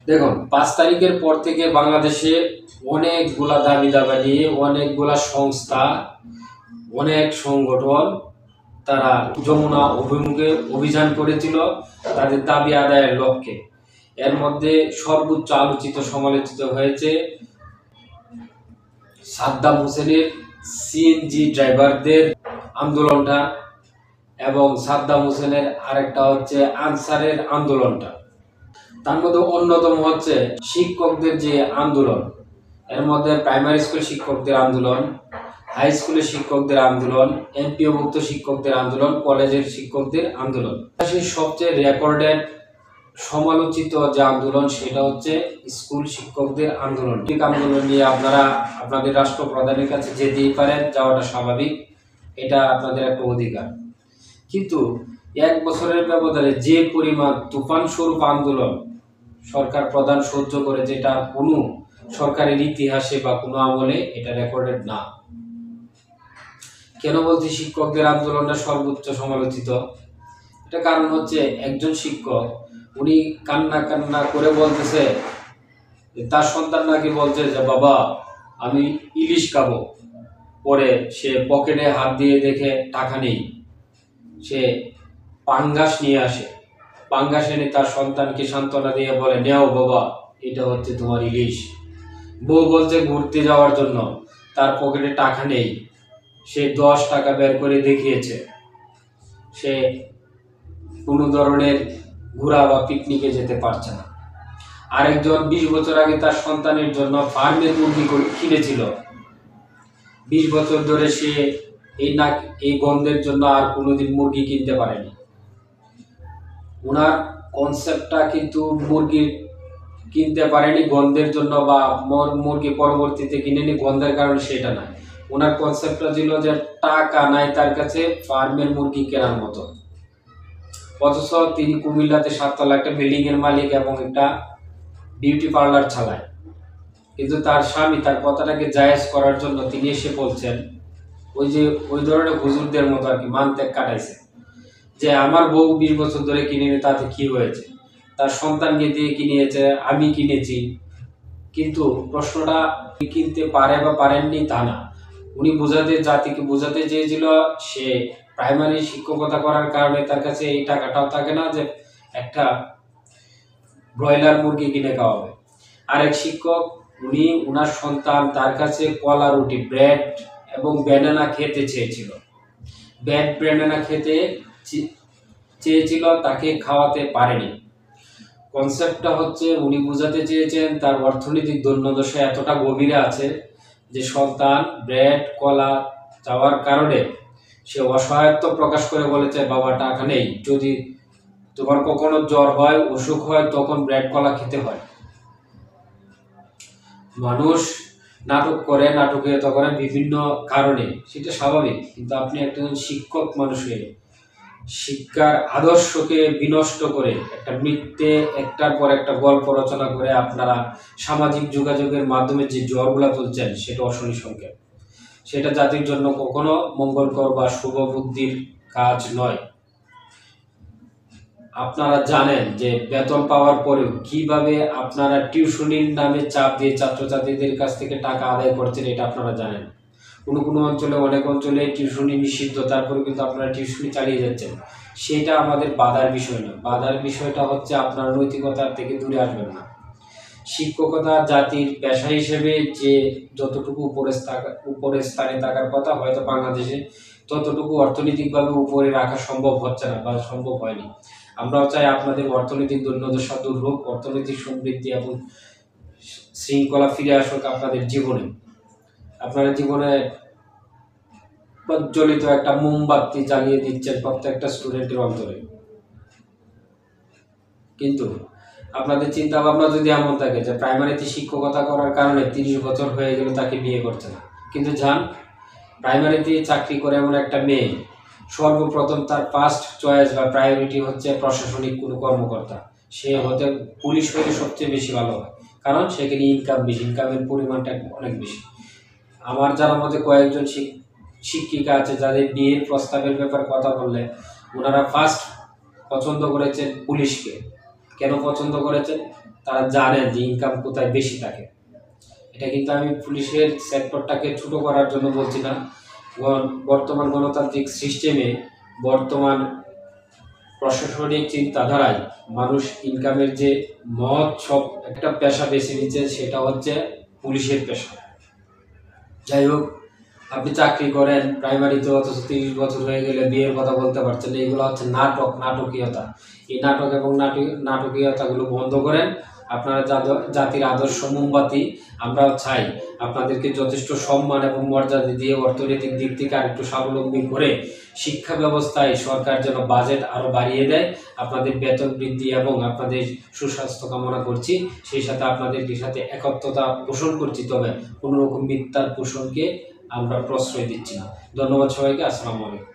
দেখুন, 5 তারিখের পর থেকে বাংলাদেশে অনেকগুলা দাবি দাবানি, অনেকগুলা সংস্থা, অনেক সংগঠন তারা যমুনা অভিমুখে অভিযান করেছিল তাদের দাবি আদায়ের লক্ষ্যে। এর মধ্যে সর্বোচ্চ আলোচিত সমালোচিত হয়েছে সাদ্দাম হোসেনের সিএনজি ড্রাইভারদের আন্দোলনটা এবং সাদ্দাম হোসেনের আরেকটা হচ্ছে আনসারের আন্দোলনটা। তার মধ্যে অন্যতম হচ্ছে শিক্ষকদের যে আন্দোলন, এর মধ্যে প্রাইমারি স্কুল শিক্ষকদের আন্দোলন, হাই স্কুলের শিক্ষকদের আন্দোলন, এমপিওভুক্ত শিক্ষকদের আন্দোলন, কলেজের শিক্ষকদের আন্দোলন। সবচেয়ে রেকর্ডেড সমালোচিত যে আন্দোলন সেটা হচ্ছে স্কুল শিক্ষকদের আন্দোলন। ঠিক আন্দোলন নিয়ে আপনারা আপনাদের রাষ্ট্রপ্রধানের কাছে যেতেই পারেন, যাওয়াটা স্বাভাবিক, এটা আপনাদের একটা অধিকার। কিন্তু 1 বছরের ব্যবধানে যে পরিমাণ তুফান স্বরূপ আন্দোলন সরকার প্রধান সহ্য করে, যেটা কোনো সরকারের ইতিহাসে বা কোনো আমলে এটা রেকর্ডেড না। কেন বলছি শিক্ষকদের আন্দোলনটা সর্বোচ্চ সমালোচিত? এটা কারণ হচ্ছে একজন শিক্ষক উনি কান্না কান্না করে বলতেছে, তার সন্তান নাকি বলছে যে বাবা আমি ইলিশ খাবো, পরে সে পকেটে হাত দিয়ে দেখে টাকা নেই, সে পাঙ্গাস নিয়ে আসে, পাঙ্গাস এনে তার সন্তানকে সান্ত্বনা দিয়ে বলে নেও বাবা এটা হচ্ছে তোমার ইলিশ। বউ বলছে ঘুরতে যাওয়ার জন্য, তার পকেটে টাকা নেই, সে 10 টাকা বের করে দেখিয়েছে, সে কোনো ধরনের ঘোরা বা পিকনিকে যেতে পারছে না। আরেকজন 20 বছর আগে তার সন্তানের জন্য ফার্মের মুরগি কিনেছিল, 20 বছর ধরে সে এই গন্ধের জন্য আর কোনোদিন মুরগি কিনতে পারেনি। ওনার কনসেপ্টটা কিন্তু মুরগি কিনতে পারেনি গন্ধের জন্য বা মুরগি পরবর্তীতে কিনেনি গন্ধের কারণে, সেটা না। ওনার কনসেপ্টটা ছিল যে টাকা নাই তার কাছে ফার্মের মুরগি কেনার মতো। অথচ তিনি কুমিল্লাতে 7 তলা একটা বিল্ডিং এর মালিক এবং একটা বিউটি পার্লার চালায়। কিন্তু তার স্বামী তার কথাটাকে জায়েজ করার জন্য তিনি এসে বলছেন, ওই ধরনের হুজুরদের মতো আর কি মানতেক কাটাইছে যে আমার বউ 20 বছর ধরে কিনেনি, তাতে কি হয়েছে, তার সন্তানকে দিয়ে কিনিয়েছে, আমি কিনেছি। কিন্তু প্রশ্নটা কিনতে পারে বা পারেননি তা না, উনি জাতিকে বোঝাতে চেয়েছিল সে প্রাইমারি শিক্ষকতা করার কারণে তার কাছে এই টাকাটাও থাকে না যে একটা ব্রয়লার মুরগি কিনে খাওয়াবে। আরেক শিক্ষক উনি ওনার সন্তান তার কাছে কলা রুটি, ব্রেড এবং ব্যানানা খেতে চেয়েছিল, ব্যানানা খেতে চেয়েছিল, তাকে খাওয়াতে পারেনি। কনসেপ্টটা হচ্ছে উনি বোঝাতে চেয়েছেন তার অর্থনৈতিক দৈন্যদশা এতটা গভীরে আছে যে সন্তান ব্রেড কলা চাওয়ার কারণে সে অসহায়ত্ব প্রকাশ করে বলেছে বাবা টাকা নেই, যদি তোমার কখনো জ্বর হয় অসুখ হয় তখন ব্রেড কলা খেতে হয়। মানুষ নাটক করে, নাটকীয়তা করে বিভিন্ন কারণে, সেটা স্বাভাবিক। কিন্তু আপনি একজন শিক্ষক মানুষের শিক্ষার আদর্শকে বিনষ্ট করে একটা মিথ্যে একটার পর একটা গল্প রচনা করে আপনারা সামাজিক যোগাযোগের মাধ্যমে যে জ্বরগুলা তুলছেন সেটা অশনি সংকেত, সেটা জাতির জন্য কখনো মঙ্গলকর বা শুভ বুদ্ধির কাজ নয়। আপনারা জানেন যে বেতন পাওয়ার পরেও কিভাবে আপনারা টিউশনির নামে চাপ দিয়ে ছাত্রছাত্রীদের কাছ থেকে টাকা আদায় করছেন, এটা আপনারা জানেন। কোনো অঞ্চলে, অনেক অঞ্চলে টিউশনি নিষিদ্ধ, তারপরে কিন্তু আপনারা টিউশনি চালিয়ে যাচ্ছেন। সেটা আমাদের বাধার বিষয় না, বাধার বিষয়টা হচ্ছে আপনার নৈতিকতার থেকে দূরে আসবেন না। শিক্ষকতা জাতির পেশা হিসেবে যে যতটুকু উপরের স্থানে থাকার কথা, হয়তো বাংলাদেশে ততটুকু অর্থনৈতিকভাবে উপরে রাখা সম্ভব হচ্ছে না বা সম্ভব হয়নি। আমরাও চাই আপনাদের অর্থনৈতিক দৈন্যদশা দূর হোক, অর্থনৈতিক সমৃদ্ধি এবং শৃঙ্খলা ফিরে আসুক আপনাদের জীবনে। আপনারা জীবনে প্রজ্বলিত একটা মোমবাতি জ্বালিয়ে দিচ্ছেন প্রত্যেকটা স্টুডেন্টের অন্তরে। কিন্তু আপনাদের চিন্তা ভাবনা যদি এমন থাকে যে প্রাইমারিতে শিক্ষকতা করার কারণে 30 বছর হয়ে গেল তাকে বিয়ে করছে না, কিন্তু যান প্রাইমারিতে চাকরি করে এমন একটা মেয়ে, সর্বপ্রথম তার ফার্স্ট চয়েস বা প্রায়োরিটি হচ্ছে প্রশাসনিক কোনো কর্মকর্তা। সে হতে পুলিশ হলে সবচেয়ে বেশি ভালো হয়, কারণ সেখানে ইনকাম বেশি, ইনকামের পরিমাণটা অনেক বেশি। আমার জানার মধ্যে কয়েকজন শিক্ষিকা আছে যাদের বিয়ের প্রস্তাবের ব্যাপারে কথা বললে ওনারা ফার্স্ট পছন্দ করেছেন পুলিশকে। কেন পছন্দ করেছেন? তারা জানেন যে ইনকাম কোথায় বেশি থাকে। এটা কিন্তু আমি পুলিশের সেক্টরটাকে ছোট করার জন্য বলছি না। বর্তমান গণতান্ত্রিক সিস্টেমে, বর্তমান প্রশাসনিক চিন্তাধারায় মানুষ ইনকামের যে মহৎ সব একটা পেশা বেছে নিচ্ছে, সেটা হচ্ছে পুলিশের পেশা। যাই হোক, আপনি চাকরি করেন প্রাইমারিতে, অথচ 30 বছর হয়ে গেলে বিয়ের কথা বলতে পারছেন না। এগুলো হচ্ছে নাটকীয়তা। এই নাটক এবং নাটকীয়তাগুলো বন্ধ করেন। আপনারা জাতির আদর্শ মোমবাতি। আমরাও চাই আপনাদেরকে যথেষ্ট সম্মান এবং মর্যাদা দিয়ে অর্থনৈতিক দিক থেকে আরেকটু স্বাবলম্বী করে শিক্ষা ব্যবস্থায় সরকার যেন বাজেট আরও বাড়িয়ে দেয়, আপনাদের বেতন বৃদ্ধি এবং আপনাদের সুস্বাস্থ্য কামনা করছি। সেই সাথে আপনাদের সাথে একত্রতা পোষণ করছি, তবে কোনোরকম মিথ্যার পোষণকে আমরা প্রশ্রয় দিচ্ছি না। ধন্যবাদ সবাইকে। আসসালামু আলাইকুম।